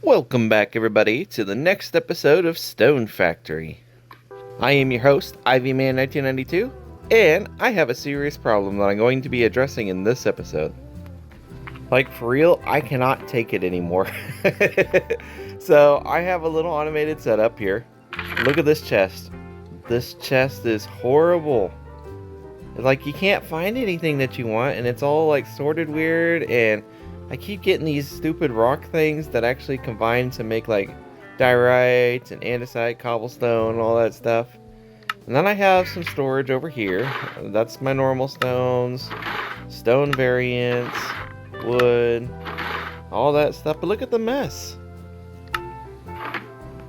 Welcome back, everybody, to the next episode of Stone Factory. I am your host, Ivyman1992, and I have a serious problem that I'm going to be addressing in this episode. Like, for real, I cannot take it anymore. So, I have a little automated setup here. Look at this chest. This chest is horrible. Like, you can't find anything that you want, and it's all, like, sorted weird, and I keep getting these stupid rock things that actually combine to make, like, diorite and andesite, cobblestone, all that stuff. And then I have some storage over here. That's my normal stones, stone variants, wood, all that stuff. But look at the mess.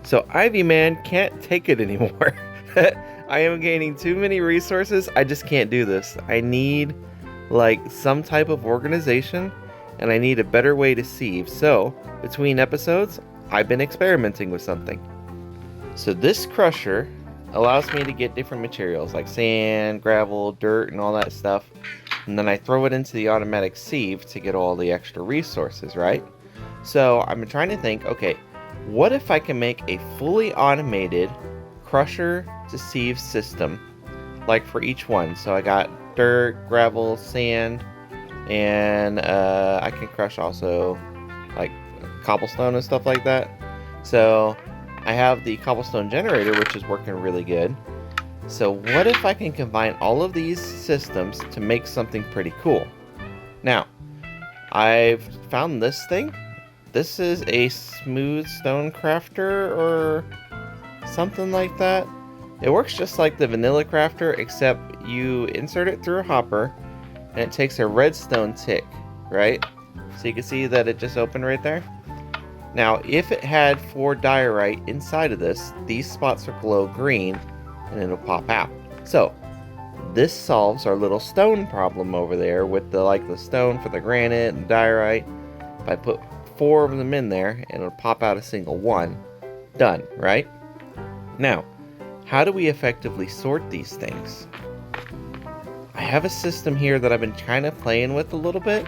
So Ivy Man can't take it anymore. I am gaining too many resources. I just can't do this. I need like some type of organization, and I need a better way to sieve. So between episodes, I've been experimenting with something. So this crusher allows me to get different materials like sand, gravel, dirt, and all that stuff. And then I throw it into the automatic sieve to get all the extra resources, right? So I've been trying to think, okay, what if I can make a fully automated crusher to sieve system, like for each one? So I got dirt, gravel, sand, and I can crush also like cobblestone and stuff like that. So I have the cobblestone generator, which is working really good. So what if I can combine all of these systems to make something pretty cool? Now, I've found this thing. This is a smooth stone crafter or something like that. It works just like the vanilla crafter, except you insert it through a hopper and it takes a redstone tick, right? So you can see that it just opened right there. Now, if it had 4 diorite inside of this, these spots will glow green and it'll pop out. So this solves our little stone problem over there with the stone for the granite and diorite. If I put 4 of them in there, and it'll pop out a single one. Done, right? Now, how do we effectively sort these things? I have a system here that I've been kind of playing with a little bit.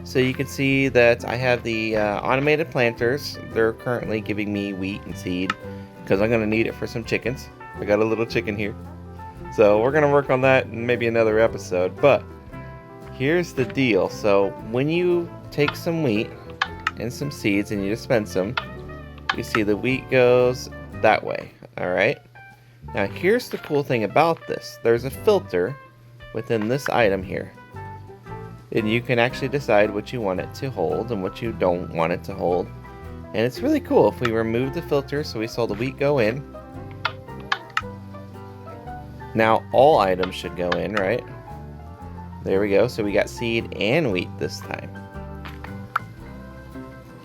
So you can see that I have the automated planters. They're currently giving me wheat and seed because I'm going to need it for some chickens. I got a little chicken here. So we're going to work on that in maybe another episode. But here's the deal. So when you take some wheat and some seeds and you dispense them, you see the wheat goes that way. Alright? Now here's the cool thing about this. There's a filter within this item here. And you can actually decide what you want it to hold and what you don't want it to hold. And it's really cool. If we remove the filter, so we saw the wheat go in. Now all items should go in, right? There we go. So we got seed and wheat this time.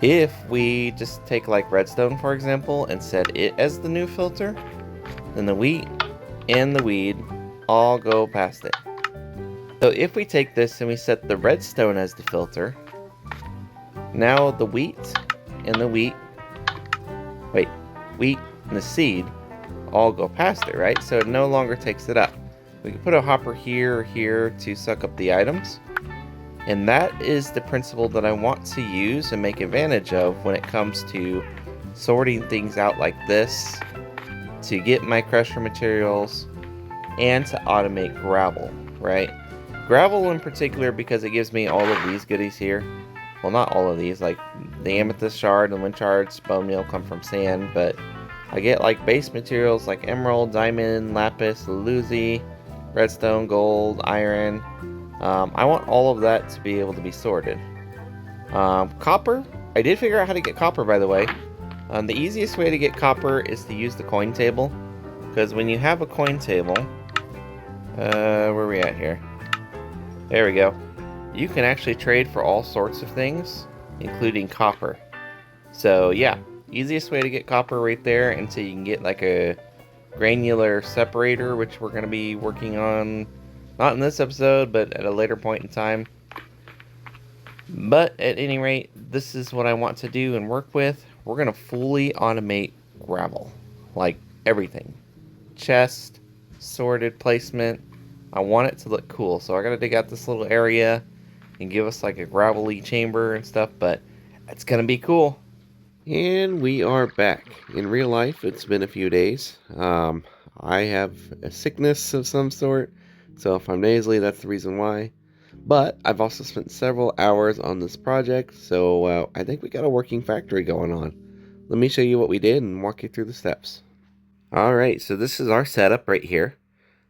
If we just take like redstone, for example, and set it as the new filter, then the wheat and the weed all go past it. So if we take this and we set the redstone as the filter, now the wheat and the wheat and the seed all go past it, right? So it no longer takes it up. We can put a hopper here or here to suck up the items. And that is the principle that I want to use and make advantage of when it comes to sorting things out like this, to get my crusher materials, and to automate gravel, right? Gravel in particular because it gives me all of these goodies here. Well, not all of these, like the amethyst shard and wind shards, bone meal come from sand, but I get like base materials like emerald, diamond, lapis, lazuli, redstone, gold, iron. I want all of that to be able to be sorted. Copper, I did figure out how to get copper, by the way. The easiest way to get copper is to use the coin table, because when you have a coin table, where are we at here? There we go. You can actually trade for all sorts of things, including copper. So yeah, easiest way to get copper right there until you can get like a granular separator, which we're going to be working on, not in this episode, but at a later point in time. But at any rate, this is what I want to do and work with. We're going to fully automate gravel, like everything. Chest, sorted placement. I want it to look cool, so I got to dig out this little area and give us like a gravelly chamber and stuff, but it's going to be cool. And we are back. In real life, it's been a few days. I have a sickness of some sort, so if I'm nasally, that's the reason why. But I've also spent several hours on this project, so I think we got a working factory going on. Let me show you what we did and walk you through the steps. Alright, so this is our setup right here.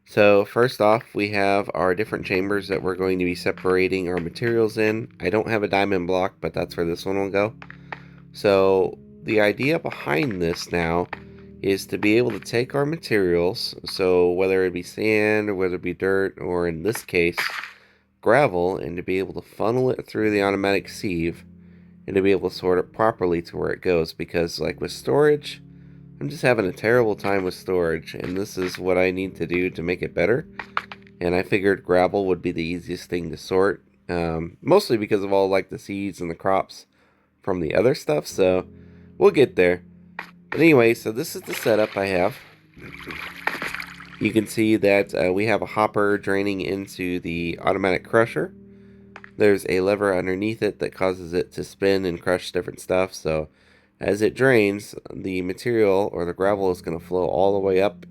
So first off, we have our different chambers that we're going to be separating our materials in. I don't have a diamond block, but that's where this one will go. So the idea behind this now is to be able to take our materials, so whether it be sand or whether it be dirt or in this case gravel, and to be able to funnel it through the automatic sieve and to be able to sort it properly to where it goes, because like with storage, I'm just having a terrible time with storage, and this is what I need to do to make it better. And I figured gravel would be the easiest thing to sort, mostly because of all like the seeds and the crops from the other stuff, so we'll get there. But anyway, so this is the setup I have. You can see that we have a hopper draining into the automatic crusher. There's a lever underneath it that causes it to spin and crush different stuff, so as it drains, the material or the gravel is going to flow all the way up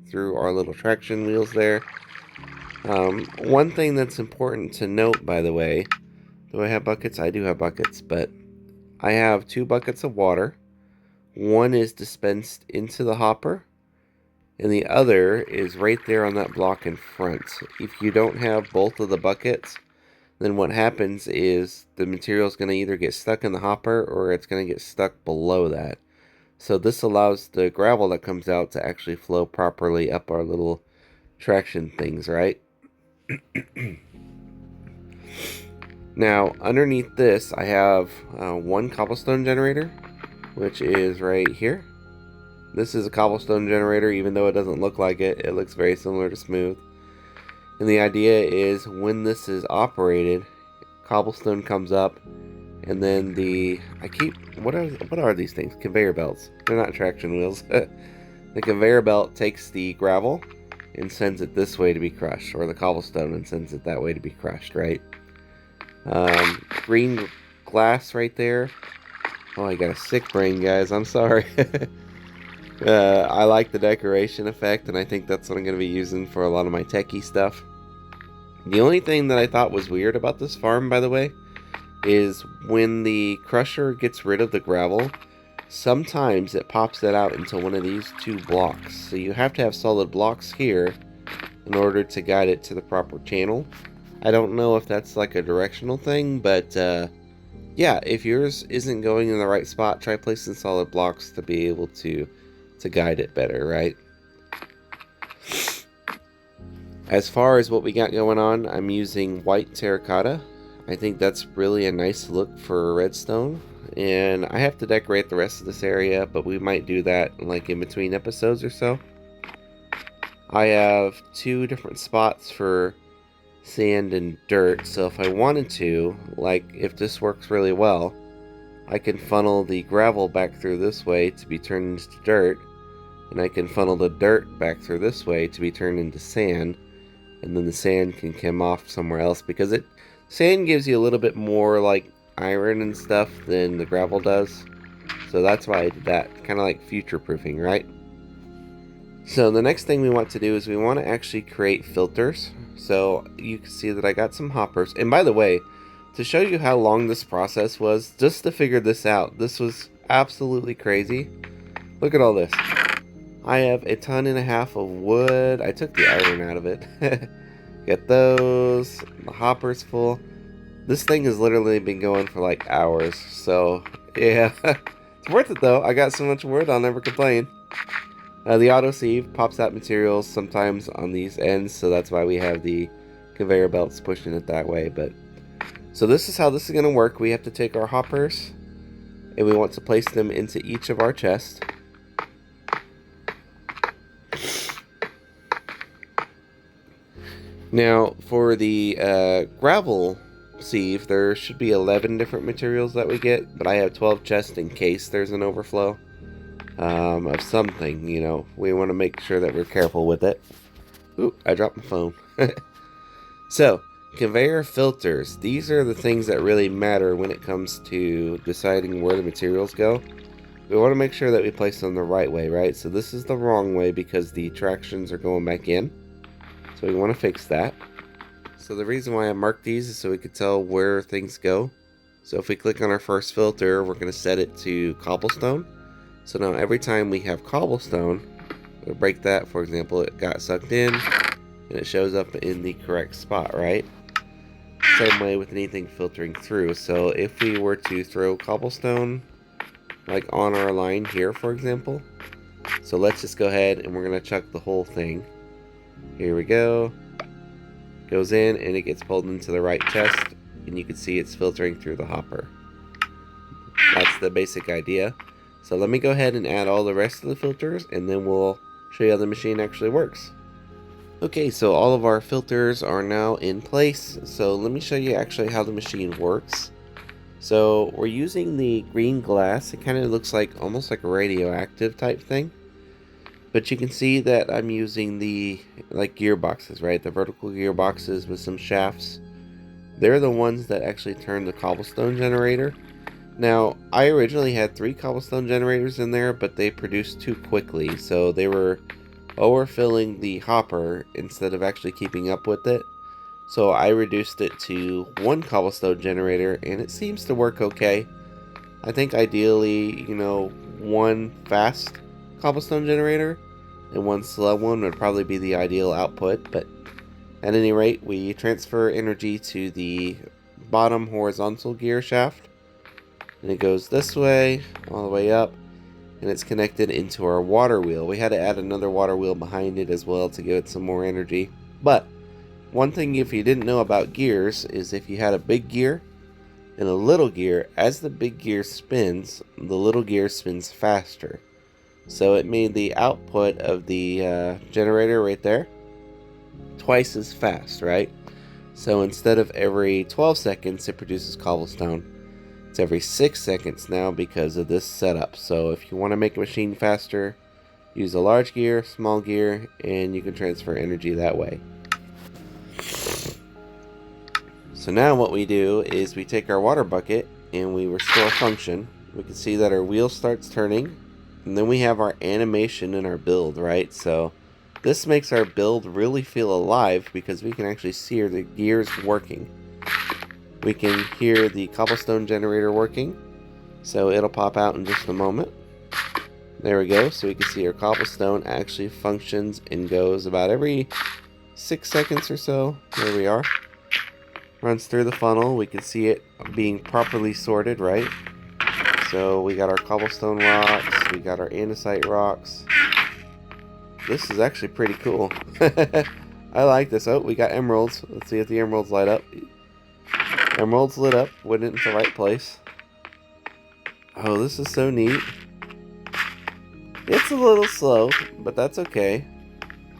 through our little traction wheels there. One thing that's important to note, by the way, do I have buckets? I do have buckets, but I have 2 buckets of water. One is dispensed into the hopper, and the other is right there on that block in front. If you don't have both of the buckets, then what happens is the material is going to either get stuck in the hopper or it's going to get stuck below that. So this allows the gravel that comes out to actually flow properly up our little traction things, right? Now, underneath this, I have 1 cobblestone generator, which is right here. This is a cobblestone generator, even though it doesn't look like it. It looks very similar to smooth. And the idea is when this is operated, cobblestone comes up, and then what are these things? Conveyor belts. They're not traction wheels. The conveyor belt takes the gravel and sends it this way to be crushed, or the cobblestone and sends it that way to be crushed, right? Green glass right there. Oh, I got a sick brain, guys. I'm sorry. I like the decoration effect, and I think that's what I'm going to be using for a lot of my techie stuff. The only thing that I thought was weird about this farm, by the way, is when the crusher gets rid of the gravel, sometimes it pops that out into one of these 2 blocks. So you have to have solid blocks here in order to guide it to the proper channel. I don't know if that's like a directional thing, but yeah, if yours isn't going in the right spot, try placing solid blocks to be able to guide it better, right? As far as what we got going on, I'm using white terracotta. I think that's really a nice look for redstone, and I have to decorate the rest of this area, but we might do that like in between episodes or so. I have 2 different spots for sand and dirt, so if I wanted to, like if this works really well, I can funnel the gravel back through this way to be turned into dirt, and I can funnel the dirt back through this way to be turned into sand, and then the sand can come off somewhere else, because sand gives you a little bit more like iron and stuff than the gravel does. So that's why I did that, kind of like future proofing, right? So the next thing we want to do is we want to actually create filters. So you can see that I got some hoppers. And by the way, to show you how long this process was, just to figure this out, this was absolutely crazy. Look at all this. I have a ton and a half of wood. I took the iron out of it. Get those. The hopper's full. This thing has literally been going for like hours. So yeah, it's worth it though. I got so much wood, I'll never complain. The auto sieve pops out materials sometimes on these ends, so that's why we have the conveyor belts pushing it that way. But so this is how this is going to work. We have to take our hoppers and we want to place them into each of our chests. Now for the gravel sieve, there should be 11 different materials that we get, but I have 12 chests in case there's an overflow of something. You know, we want to make sure that we're careful with it. Ooh, I dropped my phone. So conveyor filters, these are the things that really matter when it comes to deciding where the materials go. we want to make sure that we place them the right way, right? So this is the wrong way because the tractions are going back in. So we want to fix that. So the reason why I marked these is so we could tell where things go. So if we click on our first filter, we're going to set it to cobblestone. So now every time we have cobblestone, we'll break that, for example, it got sucked in and it shows up in the correct spot, right? Same way with anything filtering through. So if we were to throw cobblestone like on our line here, for example, so let's just go ahead and we're going to chuck the whole thing. Here we go. Goes in and it gets pulled into the right chest, and you can see it's filtering through the hopper. That's the basic idea. So let me go ahead and add all the rest of the filters, and then we'll show you how the machine actually works. Okay, so all of our filters are now in place. So let me show you actually how the machine works. So we're using the green glass. It kind of looks like almost like a radioactive type thing. But you can see that I'm using the gearboxes, right? The vertical gearboxes with some shafts. They're the ones that actually turn the cobblestone generator. Now, I originally had 3 cobblestone generators in there, but they produced too quickly, so they were overfilling the hopper instead of actually keeping up with it. So I reduced it to 1 cobblestone generator, and it seems to work okay. I think ideally, 1 fast cobblestone generator and 1 slow one would probably be the ideal output, but at any rate, we transfer energy to the bottom horizontal gear shaft, and it goes this way, all the way up, and it's connected into our water wheel. We had to add another water wheel behind it as well to give it some more energy. But one thing, if you didn't know about gears, is if you had a big gear and a little gear, as the big gear spins, the little gear spins faster. So it made the output of the generator right there twice as fast, right? So instead of every 12 seconds it produces cobblestone, it's every 6 seconds now because of this setup. So if you want to make a machine faster, use a large gear, small gear, and you can transfer energy that way. So now what we do is we take our water bucket and we restore function. We can see that our wheel starts turning, and then we have our animation in our build, right? So this makes our build really feel alive because we can actually see the gears working. We can hear the cobblestone generator working, so it'll pop out in just a moment. There we go, so we can see our cobblestone actually functions and goes about every 6 seconds or so. There we are. Runs through the funnel. We can see it being properly sorted, right? So we got our cobblestone rocks, we got our andesite rocks. This is actually pretty cool. I like this. Oh, we got emeralds. Let's see if the emeralds light up. Emeralds lit up, went into the right place. Oh, this is so neat. It's a little slow, but that's okay.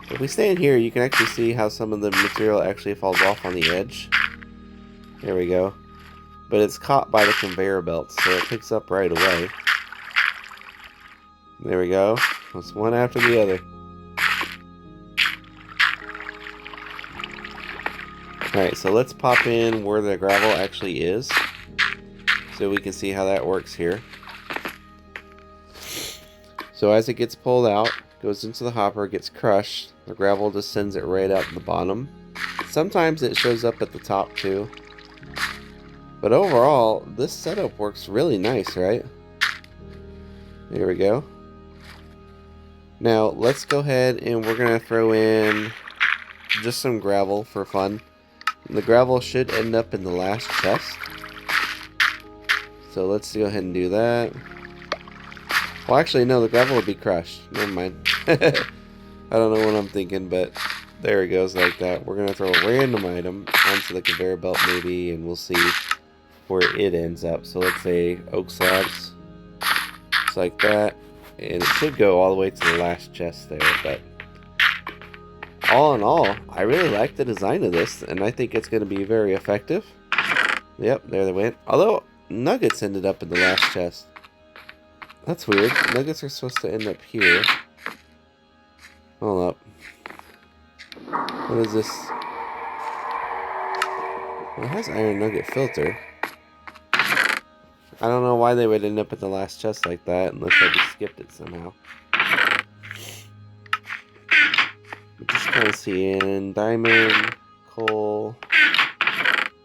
If we stand here, you can actually see how some of the material actually falls off on the edge. There we go. But it's caught by the conveyor belt, so it picks up right away. There we go. It's one after the other. Alright, so let's pop in where the gravel actually is, so we can see how that works here. So as it gets pulled out, goes into the hopper, gets crushed, the gravel just sends it right out the bottom. Sometimes it shows up at the top too. But overall, this setup works really nice, right? There we go. Now, let's go ahead and we're going to throw in just some gravel for fun. The gravel should end up in the last chest. So let's go ahead and do that. Well, actually, no, the gravel will be crushed. Never mind. I don't know what I'm thinking, but there it goes like that. We're going to throw a random item onto the conveyor belt maybe, and we'll see where it ends up. So let's say oak slabs, just like that, and it should go all the way to the last chest there. But all in all, I really like the design of this, and I think it's going to be very effective. Yep, there they went. Although nuggets ended up in the last chest. That's weird. Nuggets are supposed to end up here. Hold up. What is this? Well, it has iron nugget filter. I don't know why they would end up at the last chest like that unless I just skipped it somehow. Just kind of seeing diamond, coal,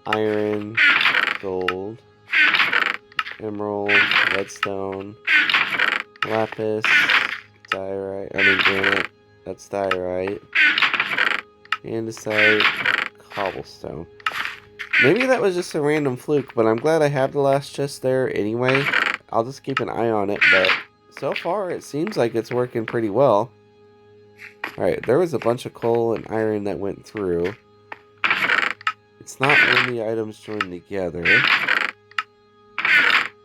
iron, gold, emerald, redstone, lapis, diorite, granite, that's diorite, andesite, cobblestone. Maybe that was just a random fluke, but I'm glad I have the last chest there anyway. I'll just keep an eye on it, but so far it seems like it's working pretty well. Alright, there was a bunch of coal and iron that went through. It's not when the items join together.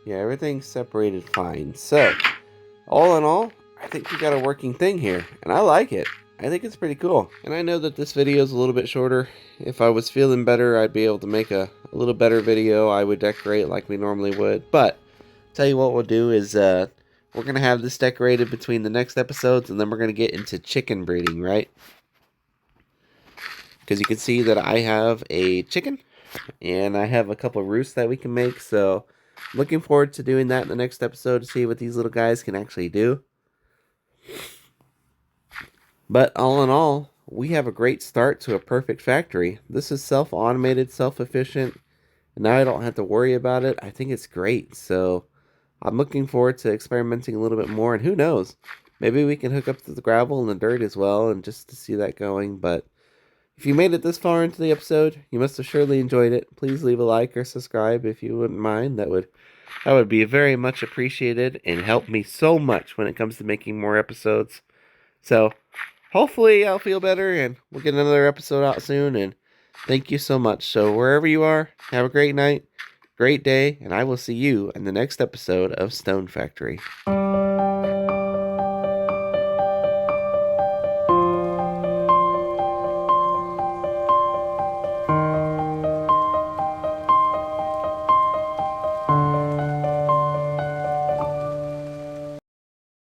Yeah, everything's separated fine. So, all in all, I think we got a working thing here, and I like it. I think it's pretty cool. And I know that this video is a little bit shorter. If I was feeling better, I'd be able to make a little better video. I would decorate like we normally would. But, tell you what we'll do is, we're going to have this decorated between the next episodes, and then we're going to get into chicken breeding, right? Because you can see that I have a chicken, and I have a couple of roosts that we can make, so looking forward to doing that in the next episode to see what these little guys can actually do. But all in all, we have a great start to a perfect factory. This is self-automated, self-efficient, and now I don't have to worry about it. I think it's great, so I'm looking forward to experimenting a little bit more, and who knows, maybe we can hook up to the gravel and the dirt as well, and just to see that going. But if you made it this far into the episode, you must have surely enjoyed it. Please leave a like or subscribe if you wouldn't mind. That would be very much appreciated and help me so much when it comes to making more episodes. So, hopefully I'll feel better and we'll get another episode out soon, and thank you so much. So wherever you are, have a great night, great day, and I will see you in the next episode of Stone Factory.